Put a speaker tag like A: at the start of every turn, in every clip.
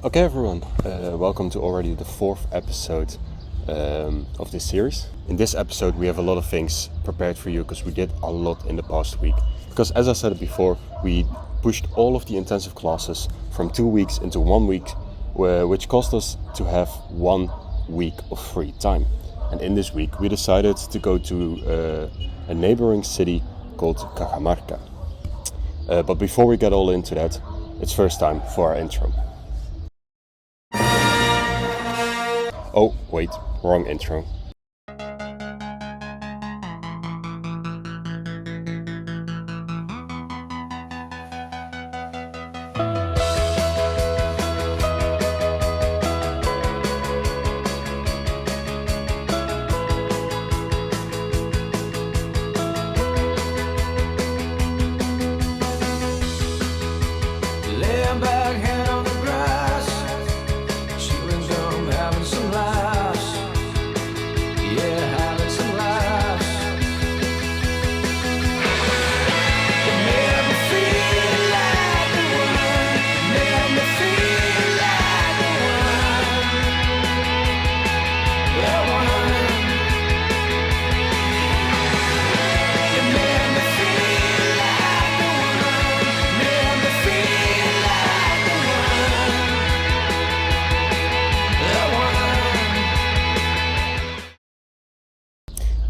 A: Okay everyone, welcome to already the fourth episode of this series. In this episode we have a lot of things prepared for you because we did a lot in the past week. Because as I said before, we pushed all of the intensive classes from 2 weeks into 1 week, which caused us to have 1 week of free time. And in this week we decided to go to a neighboring city called Cajamarca. But before we get all into that, it's first time for our intro. Oh, wait, wrong intro.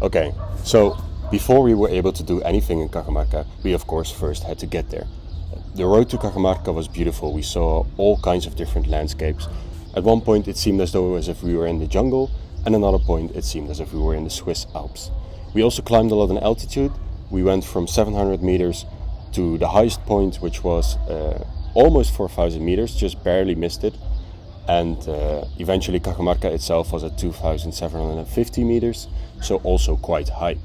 A: Okay, so before we were able to do anything in Cajamarca, we of course first had to get there. The road to Cajamarca was beautiful. We saw all kinds of different landscapes. At one point it seemed as though as if we were in the jungle, and another point it seemed as if we were in the Swiss Alps. We also climbed a lot in altitude. We went from 700 meters to the highest point, which was almost 4,000 meters, just barely missed it. And eventually Cajamarca itself was at 2,750 meters, so also quite high.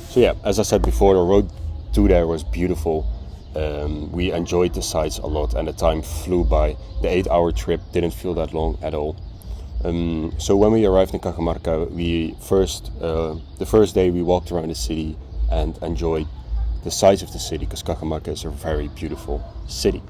A: So yeah, as I said before, the road to there was beautiful. We enjoyed the sights a lot and the time flew by. The 8-hour trip didn't feel that long at all. So when we arrived in Cajamarca, the first day we walked around the city and enjoyed the sights of the city, because Cajamarca is a very beautiful city.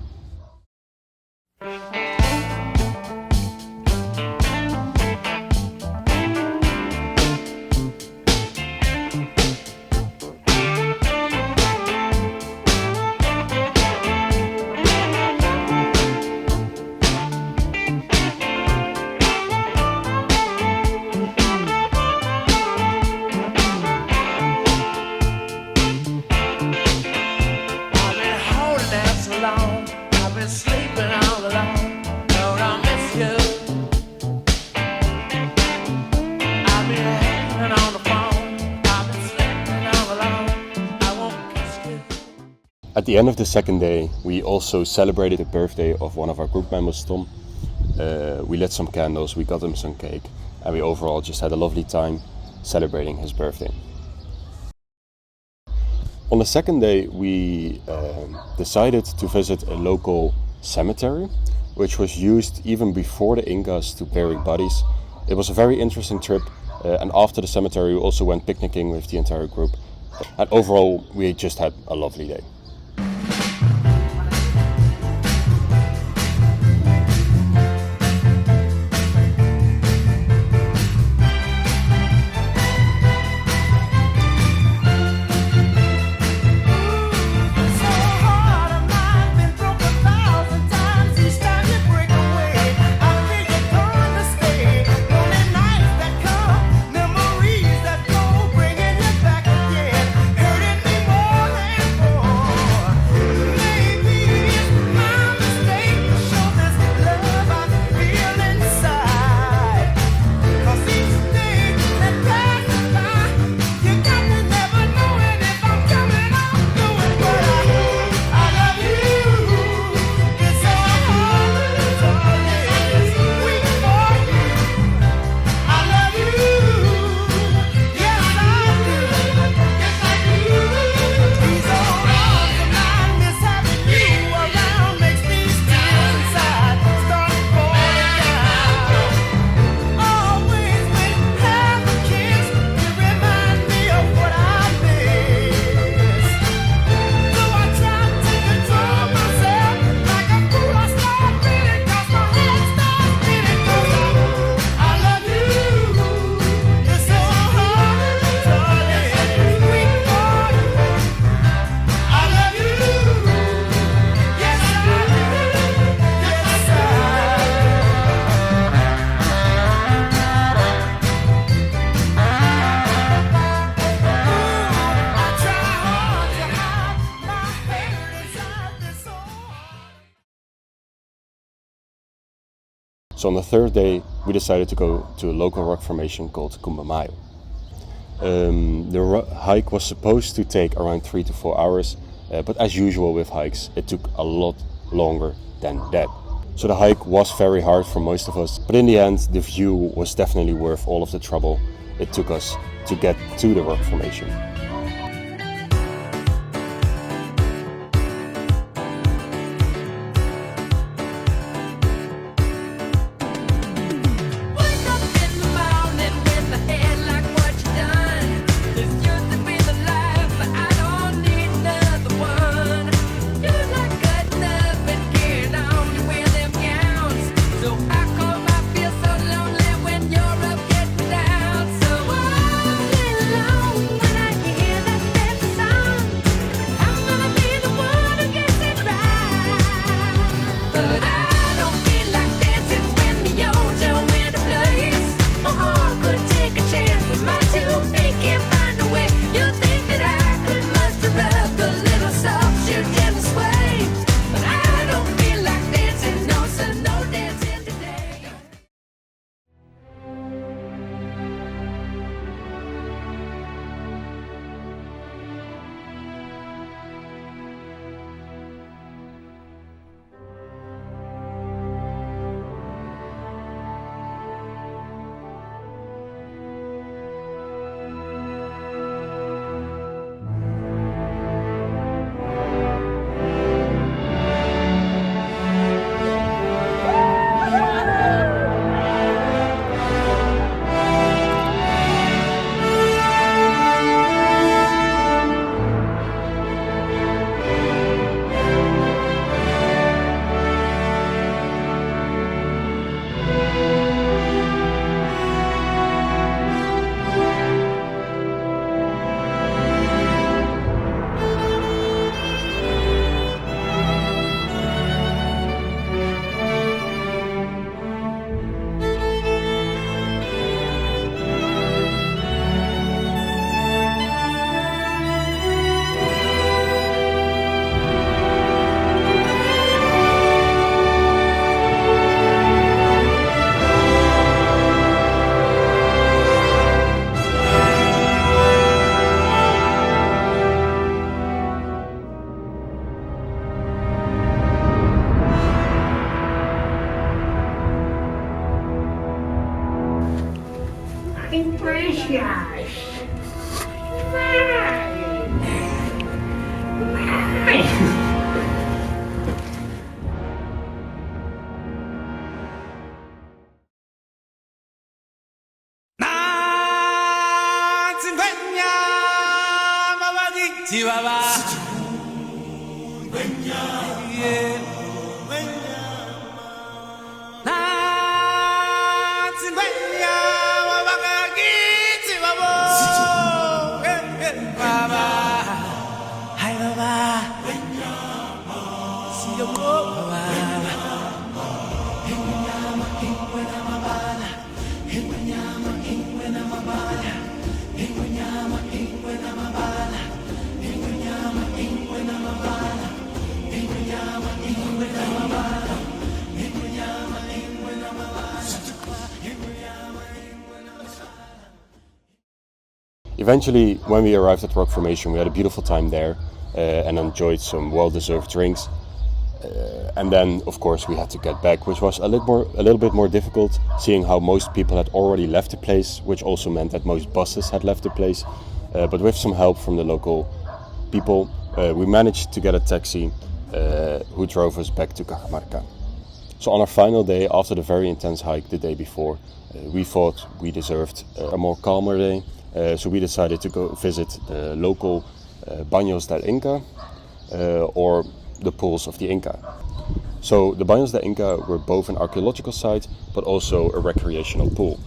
A: At the end of the second day, we also celebrated the birthday of one of our group members, Tom. We lit some candles, we got him some cake, and we overall just had a lovely time celebrating his birthday. On the second day, we decided to visit a local cemetery, which was used even before the Incas to bury bodies. It was a very interesting trip, and after the cemetery we also went picnicking with the entire group. And overall, we just had a lovely day. So on the third day, we decided to go to a local rock formation called Kumbamayo. The hike was supposed to take around 3 to 4 hours, but as usual with hikes, it took a lot longer than that. So the hike was very hard for most of us, but in the end, the view was definitely worth all of the trouble it took us to get to the rock formation. Eventually, when we arrived at rock formation, we had a beautiful time there and enjoyed some well-deserved drinks. And then, of course, we had to get back, which was a little bit more difficult, seeing how most people had already left the place, which also meant that most buses had left the place. But with some help from the local people, we managed to get a taxi who drove us back to Cajamarca. So on our final day, after the very intense hike the day before, we thought we deserved a more calmer day. So we decided to go visit the local Baños del Inca, or the pools of the Inca. So the Baños del Inca were both an archaeological site, but also a recreational pool.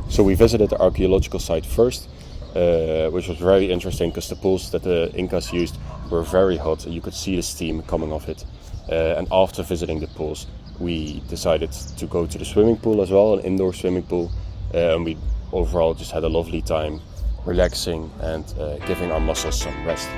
A: So we visited the archaeological site first, which was very interesting because the pools that the Incas used were very hot and you could see the steam coming off it. And after visiting the pools, we decided to go to the swimming pool as well, an indoor swimming pool. And we overall just had a lovely time relaxing and giving our muscles some rest.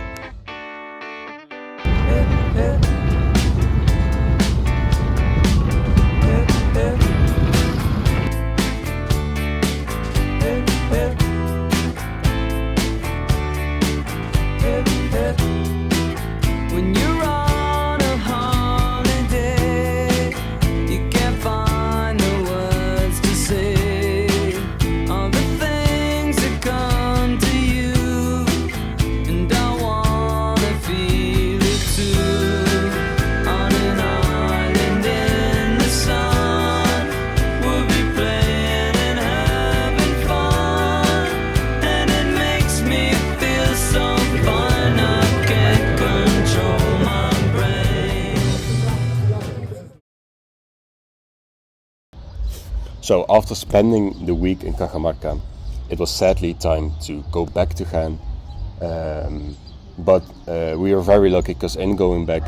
A: So after spending the week in Cajamarca, it was sadly time to go back to Jaén. But we were very lucky because in going back,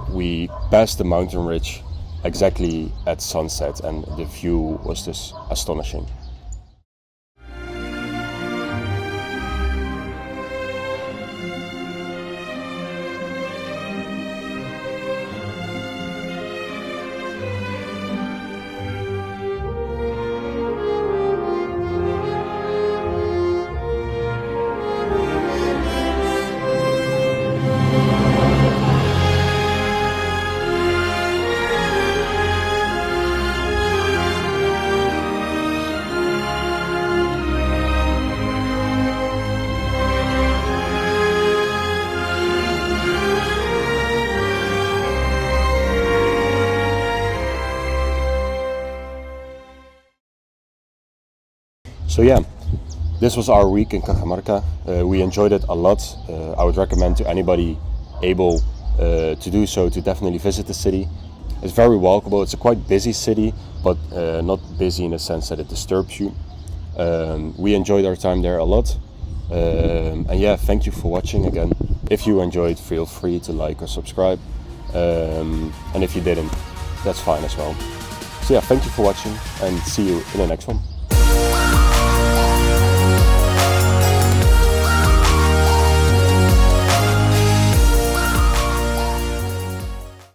A: we passed the mountain ridge exactly at sunset, and the view was just astonishing. So yeah, this was our week in Cajamarca. We enjoyed it a lot. I would recommend to anybody able to do so to definitely visit the city. It's very walkable. It's a quite busy city, but not busy in the sense that it disturbs you. We enjoyed our time there a lot. And yeah, thank you for watching again. If you enjoyed, feel free to like or subscribe. And if you didn't, that's fine as well. So yeah, thank you for watching and see you in the next one.